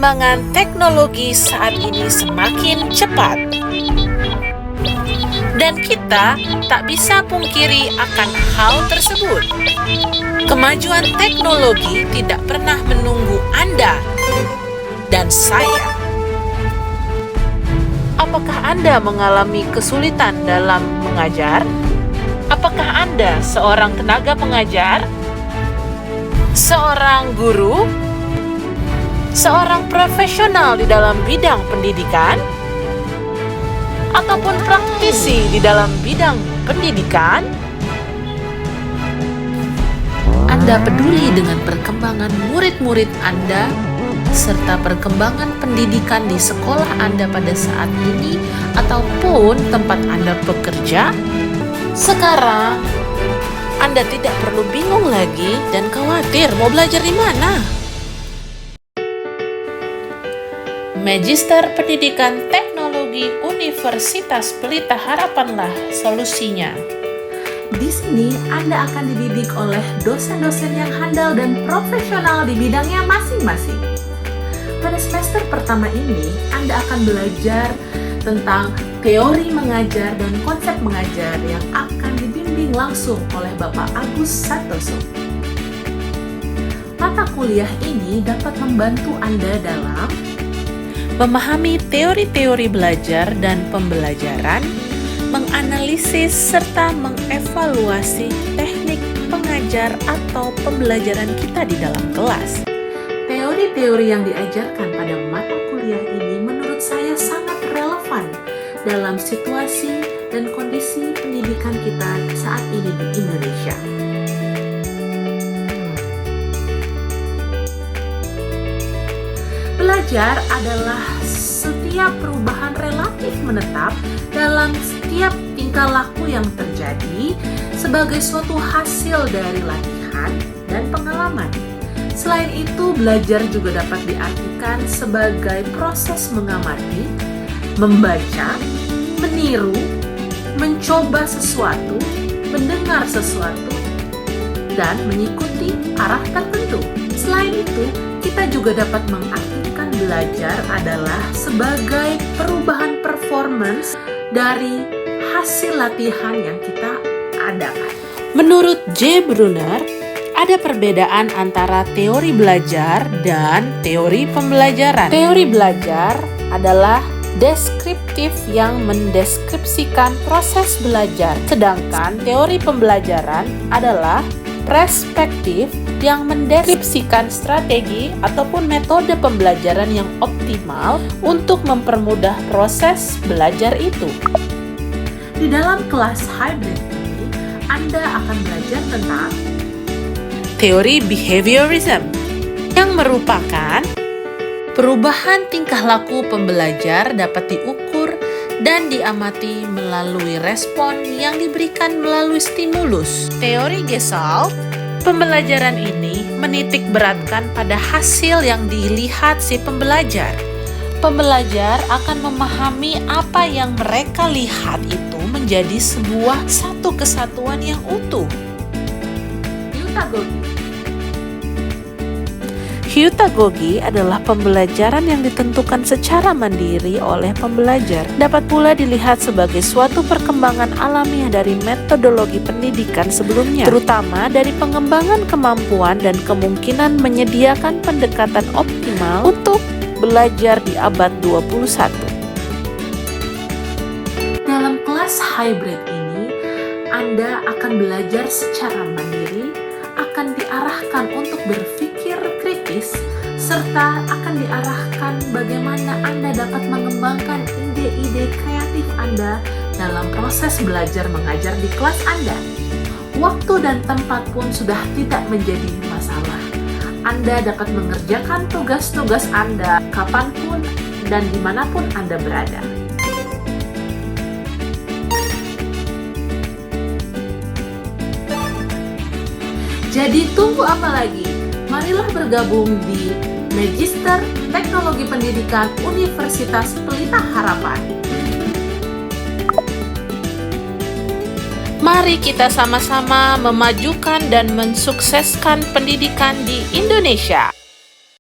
perkembangan teknologi saat ini semakin cepat. Dan kita tak bisa pungkiri akan hal tersebut. Kemajuan teknologi tidak pernah menunggu Anda dan saya. Apakah Anda mengalami kesulitan dalam mengajar? Apakah Anda seorang tenaga pengajar? Seorang guru? Seorang profesional di dalam bidang pendidikan? Ataupun praktisi di dalam bidang pendidikan? Anda peduli dengan perkembangan murid-murid Anda serta perkembangan pendidikan di sekolah Anda pada saat ini ataupun tempat Anda bekerja? Sekarang, Anda tidak perlu bingung lagi dan khawatir mau belajar di mana. Magister Pendidikan Teknologi Universitas Pelita Harapanlah solusinya. Di sini Anda akan dididik oleh dosen-dosen yang handal dan profesional di bidangnya masing-masing. Pada semester pertama ini, Anda akan belajar tentang teori mengajar dan konsep mengajar yang akan dibimbing langsung oleh Bapak Agus Santoso. Mata kuliah ini dapat membantu Anda dalam memahami teori-teori belajar dan pembelajaran, menganalisis serta mengevaluasi teknik pengajar atau pembelajaran kita di dalam kelas. teori-teori yang diajarkan pada mata kuliah ini menurut saya sangat relevan dalam situasi dan kondisi pendidikan kita saat ini di Indonesia. Belajar adalah setiap perubahan relatif menetap dalam setiap tingkah laku yang terjadi sebagai suatu hasil dari latihan dan pengalaman. Selain itu, belajar juga dapat diartikan sebagai proses mengamati, membaca, meniru, mencoba sesuatu, mendengar sesuatu, dan mengikuti arah tertentu. Selain itu, kita juga dapat mengartikan belajar adalah sebagai perubahan performance dari hasil latihan yang kita adakan. Menurut J. Brunner, ada perbedaan antara teori belajar dan teori pembelajaran. Teori belajar adalah deskriptif yang mendeskripsikan proses belajar, sedangkan teori pembelajaran adalah perspektif yang mendeskripsikan strategi ataupun metode pembelajaran yang optimal untuk mempermudah proses belajar itu. Di dalam kelas hybrid ini, Anda akan belajar tentang teori behaviorism yang merupakan perubahan tingkah laku pembelajar dapat diukur dan diamati melalui respon yang diberikan melalui stimulus. Teori Gestalt, pembelajaran ini menitik beratkan pada hasil yang dilihat si pembelajar. Pembelajar akan memahami apa yang mereka lihat itu menjadi sebuah satu kesatuan yang utuh. Hypnagogy adalah pembelajaran yang ditentukan secara mandiri oleh pembelajar. Dapat pula dilihat sebagai suatu perkembangan alamiah dari metodologi pendidikan sebelumnya, terutama dari pengembangan kemampuan dan kemungkinan menyediakan pendekatan optimal untuk belajar di abad 21. Dalam kelas hybrid ini, Anda akan belajar secara mandiri, akan diarahkan untuk berpikir kritis, serta akan diarahkan bagaimana Anda dapat mengembangkan ide-ide kreatif Anda dalam proses belajar mengajar di kelas Anda. Waktu dan tempat pun sudah tidak menjadi masalah. Anda dapat mengerjakan tugas-tugas Anda kapanpun dan dimanapun Anda berada. Jadi tunggu apa lagi? Marilah bergabung di Magister Teknologi Pendidikan Universitas Pelita Harapan. Mari kita sama-sama memajukan dan mensukseskan pendidikan di Indonesia.